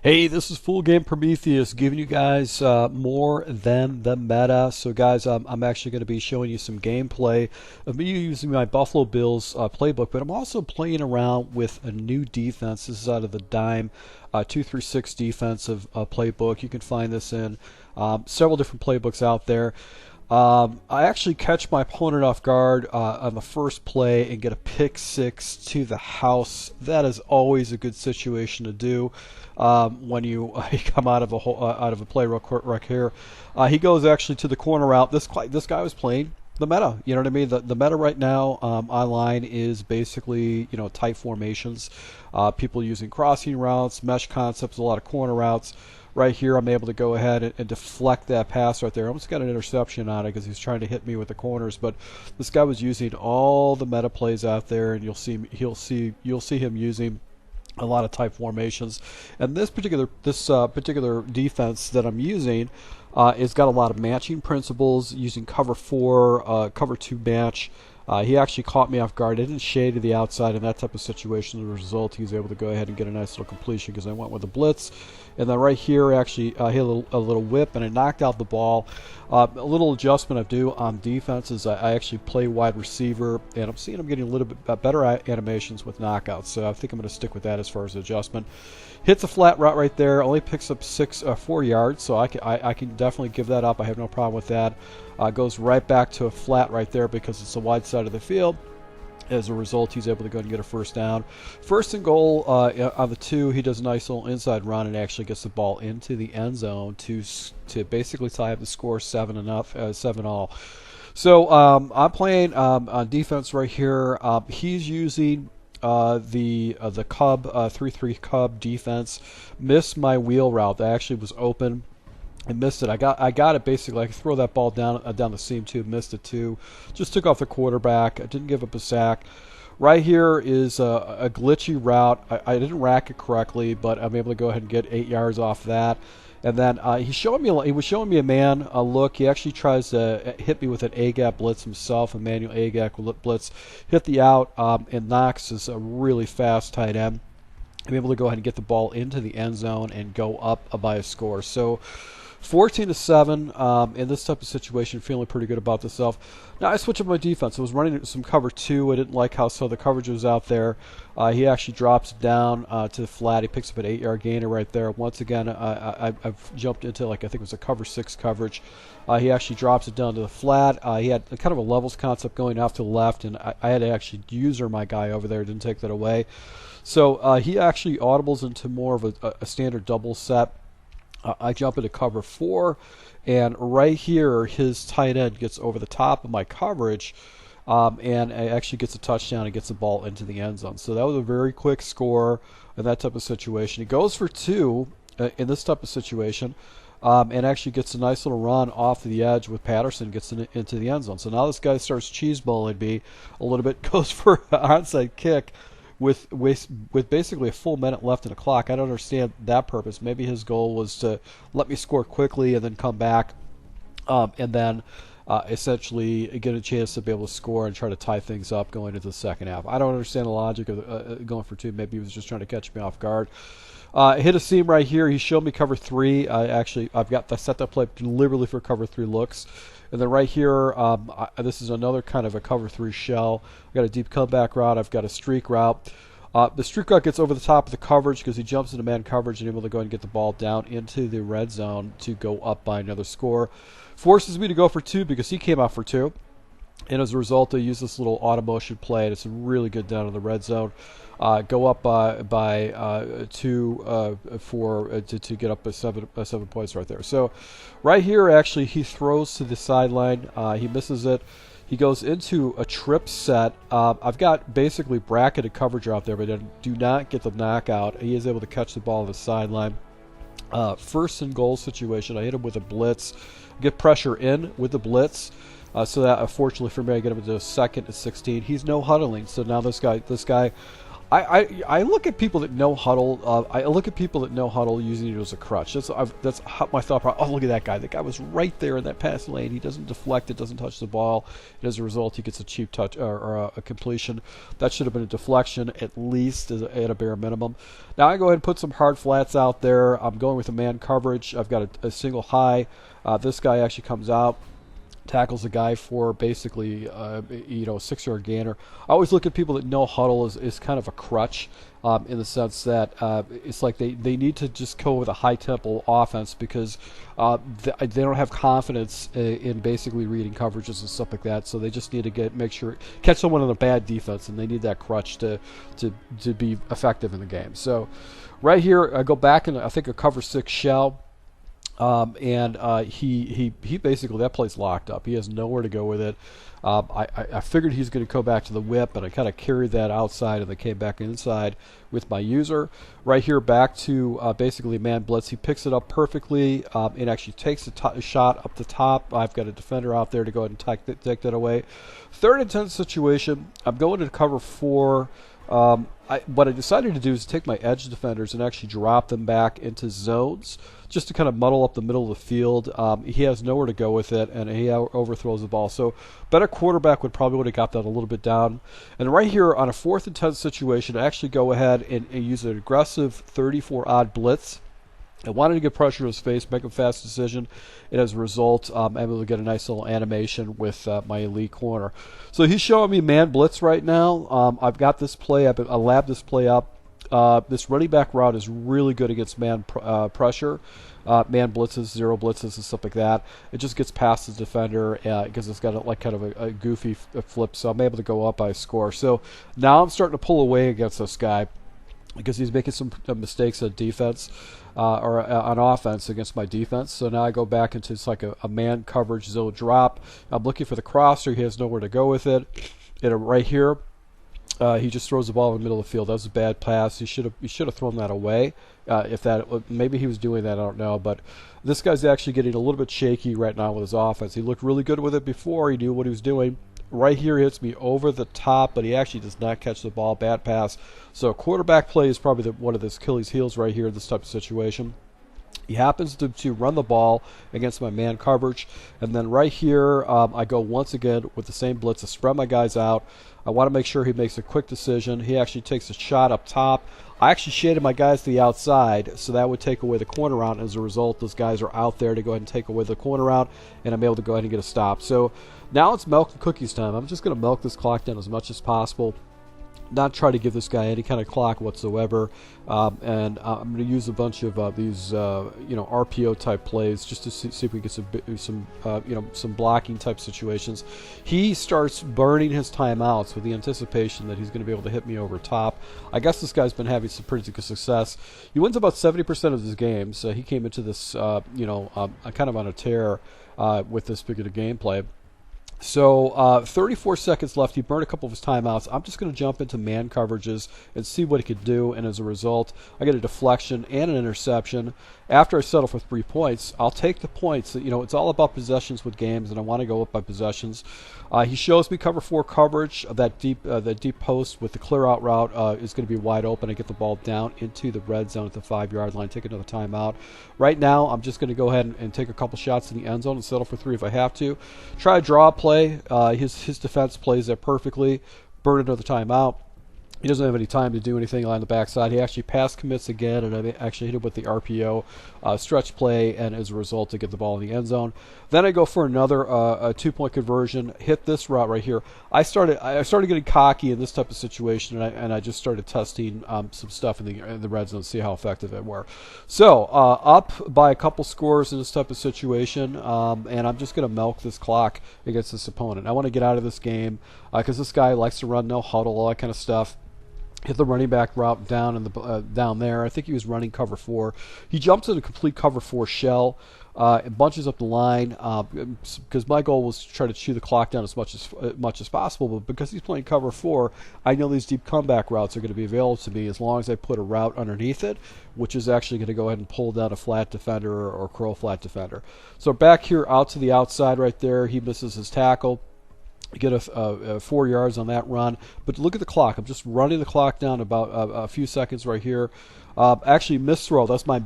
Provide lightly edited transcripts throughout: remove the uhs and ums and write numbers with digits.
Hey, this is Full Game Prometheus giving you guys more than the meta. So guys, I'm actually going to be showing you some gameplay of me using my Buffalo Bills playbook, but I'm also playing around with a new defense. This is out of the Dime 236 defensive playbook. You can find this in several different playbooks out there. I actually catch my opponent off guard on the first play and get a pick six to the house. That is always a good situation to do when you come out of a play real quick right here. He goes actually to the corner route. This guy was playing the meta. You know what I mean? The meta right now online is basically tight formations. People using crossing routes, mesh concepts, a lot of corner routes. Right here, I'm able to go ahead and deflect that pass right there. I almost got an interception on it because he's trying to hit me with the corners. But this guy was using all the meta plays out there, and you'll see him using a lot of type formations. And this particular defense that I'm using it's got a lot of matching principles using cover 4, cover 2 match. He actually caught me off guard. I didn't shade to the outside in that type of situation. As a result, he was able to go ahead and get a nice little completion because I went with a blitz. And then right here, actually hit a little whip, and I knocked out the ball. A little adjustment I do on defense is I actually play wide receiver, and I'm seeing I'm getting a little bit better animations with knockouts. So I think I'm going to stick with that as far as adjustment. Hits a flat route right there. Only picks up 4 yards, so I can definitely give that up. I have no problem with that. Goes right back to a flat right there because it's the wide side of the field. As a result, he's able to go and get a first down. First and goal on the 2, he does a nice little inside run and actually gets the ball into the end zone to basically tie up the score 7-all. So I'm playing on defense right here. He's using the Cub 3-3 Cub defense. Missed my wheel route. That actually was open. I missed it. I got it basically. I could throw that ball down the seam too. Missed it too. Just took off the quarterback. I didn't give up a sack. Right here is a glitchy route. I didn't rack it correctly, but I'm able to go ahead and get 8 yards off that. And then he was showing me a man look. He actually tries to hit me with an A-gap blitz himself, a manual A-gap blitz. Hit the out, and Knox is a really fast tight end. I'm able to go ahead and get the ball into the end zone and go up by a score. So 14-7 in this type of situation, feeling pretty good about myself. Now I switch up my defense. I was running some cover 2. I didn't like how the coverage was out there. He actually drops down to the flat. He picks up an 8-yard gainer right there. Once again, I've jumped into I think it was a cover 6 coverage. He actually drops it down to the flat. He had kind of a levels concept going off to the left, and I had to actually user my guy over there. Didn't take that away. So he actually audibles into more of a standard double set. I jump into cover 4, and right here his tight end gets over the top of my coverage and actually gets a touchdown and gets the ball into the end zone. So that was a very quick score in that type of situation. He goes for 2 in this type of situation and actually gets a nice little run off the edge with Patterson, gets into the end zone. So now this guy starts cheese-balling me a little bit, goes for an onside kick with basically a full minute left in the clock. I don't understand that purpose. Maybe his goal was to let me score quickly and then come back and then essentially get a chance to be able to score and try to tie things up going into the second half. I don't understand the logic of going for 2. Maybe he was just trying to catch me off guard. Hit a seam right here. He showed me cover 3. I've got the set that play deliberately for cover 3 looks. And then right here, this is another kind of a cover 3 shell. I've got a deep comeback route. I've got a streak route. The streak route gets over the top of the coverage because he jumps into man coverage and able to go ahead and get the ball down into the red zone to go up by another score. Forces me to go for 2 because he came out for 2. And as a result, I use this little auto motion play, and it's really good down in the red zone. Go up by 2 to get up by 7 points right there. So right here, actually, he throws to the sideline. He misses it. He goes into a trip set. I've got basically bracketed coverage out there, but I do not get the knockout. He is able to catch the ball on the sideline. First and goal situation, I hit him with a blitz. Get pressure in with the blitz. So that, unfortunately for me, I get him into a 2nd and 16. He's no huddling. So now this guy, I look at people that know huddle. I look at people that know huddle using it as a crutch. That's how my thought process. Oh, look at that guy. That guy was right there in that passing lane. He doesn't deflect it, doesn't touch the ball, and as a result, he gets a cheap touch or a completion. That should have been a deflection at least at a bare minimum. Now I go ahead and put some hard flats out there. I'm going with a man coverage. I've got a single high. This guy actually comes out, tackles a guy for basically, 6-yard gainer. I always look at people that know huddle as kind of a crutch, in the sense that it's like they need to just go with a high tempo offense because they don't have confidence in basically reading coverages and stuff like that. So they just need to make sure catch someone on a bad defense, and they need that crutch to be effective in the game. So right here, I go back and I think a cover 6 shell. He basically, that play's locked up. He has nowhere to go with it. I figured he's going to go back to the whip, and I kind of carried that outside and then came back inside with my user. Right here, back to basically man blitz. He picks it up perfectly and actually takes a shot up the top. I've got a defender out there to go ahead and take that away. 3rd and 10 situation, I'm going to cover 4. What I decided to do is take my edge defenders and actually drop them back into zones just to kind of muddle up the middle of the field. He has nowhere to go with it, and he overthrows the ball. So better quarterback would probably have got that a little bit down. And right here on a 4th and 10 situation, I actually go ahead and use an aggressive 34-odd blitz. I wanted to get pressure to his face, make a fast decision, and as a result, I'm able to get a nice little animation with my elite corner. So he's showing me man blitz right now. I've got this play up. I labbed this play up. This running back route is really good against man pressure. Man blitzes, 0 blitzes, and stuff like that. It just gets past the defender because it's got kind of a goofy flip, so I'm able to go up by a score. So now I'm starting to pull away against this guy because he's making some mistakes on defense or on offense against my defense. So now I go back into it's like a man coverage zone drop. I'm looking for the crosser. He has nowhere to go with it. And right here, he just throws the ball in the middle of the field. That was a bad pass. He should have thrown that away. Maybe he was doing that, I don't know. But this guy's actually getting a little bit shaky right now with his offense. He looked really good with it before. He knew what he was doing. Right here, he hits me over the top, but he actually does not catch the ball. Bad pass. So quarterback play is probably one of his Achilles' heels right here in this type of situation. He happens to run the ball against my man coverage. And then right here, I go once again with the same blitz to spread my guys out. I want to make sure he makes a quick decision. He actually takes a shot up top. I actually shaded my guys to the outside, so that would take away the corner route. As a result, those guys are out there to go ahead and take away the corner route, and I'm able to go ahead and get a stop. So now it's milk and cookies time. I'm just going to milk this clock down as much as possible. Not try to give this guy any kind of clock whatsoever, and I'm going to use a bunch of these, RPO type plays just to see if we get some blocking type situations. He starts burning his timeouts with the anticipation that he's going to be able to hit me over top. I guess this guy's been having some pretty good success. He wins about 70% of his games. He came into this, kind of on a tear with this particular gameplay. So 34 seconds left. He burned a couple of his timeouts. I'm just going to jump into man coverages and see what he could do. And as a result, I get a deflection and an interception. After I settle for 3 points, I'll take the points. It's all about possessions with games, and I want to go up by possessions. He shows me cover 4 coverage. That deep post with the clear out route is going to be wide open. I get the ball down into the red zone at the 5-yard line. Take another timeout. Right now, I'm just going to go ahead and take a couple shots in the end zone and settle for 3 if I have to. Try to draw a play. His defense plays that perfectly. Burn another timeout. He doesn't have any time to do anything on the backside. He actually pass commits again, and I actually hit him with the RPO stretch play, and as a result, to get the ball in the end zone. Then I go for another 2-point conversion. Hit this route right here. I started getting cocky in this type of situation, and I just started testing some stuff in the red zone to see how effective it were. So up by a couple scores in this type of situation, and I'm just going to milk this clock against this opponent. I want to get out of this game because this guy likes to run no huddle, all that kind of stuff. Hit the running back route down down there. I think he was running cover 4. He jumps in a complete cover 4 shell. It bunches up the line because my goal was to try to chew the clock down as much as possible. But because he's playing cover 4, I know these deep comeback routes are going to be available to me as long as I put a route underneath it, which is actually going to go ahead and pull down a flat defender or curl flat defender. So back here out to the outside right there, he misses his tackle. get a 4 yards on that run. But look at the clock. I'm just running the clock down about a few seconds right here. Actually, missed throw. That's my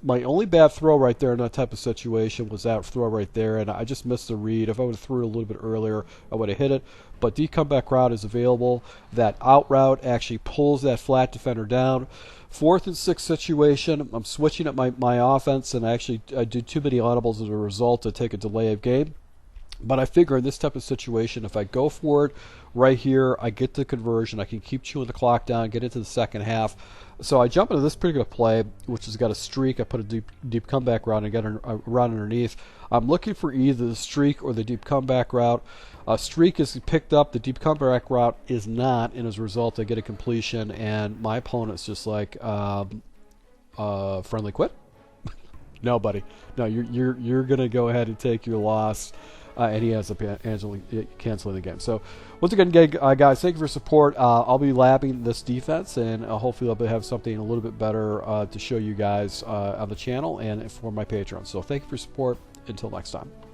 only bad throw right there in that type of situation was that throw right there, and I just missed the read. If I would have threw it a little bit earlier, I would have hit it. But deep comeback route is available. That out route actually pulls that flat defender down. 4th and 6 situation, I'm switching up my offense, and I did too many audibles as a result to take a delay of game. But I figure in this type of situation, if I go for it right here, I get the conversion. I can keep chewing the clock down, get into the second half. So I jump into this particular play, which has got a streak. I put a deep comeback route and get a route underneath. I'm looking for either the streak or the deep comeback route. Streak is picked up. The deep comeback route is not, and as a result, I get a completion. And my opponent's just like, friendly quit. No, buddy. No, you're gonna go ahead and take your loss. And he ends up canceling the game. So, once again, guys, thank you for your support. I'll be labbing this defense, and hopefully I'll have something a little bit better to show you guys on the channel and for my Patreon. So, thank you for your support. Until next time.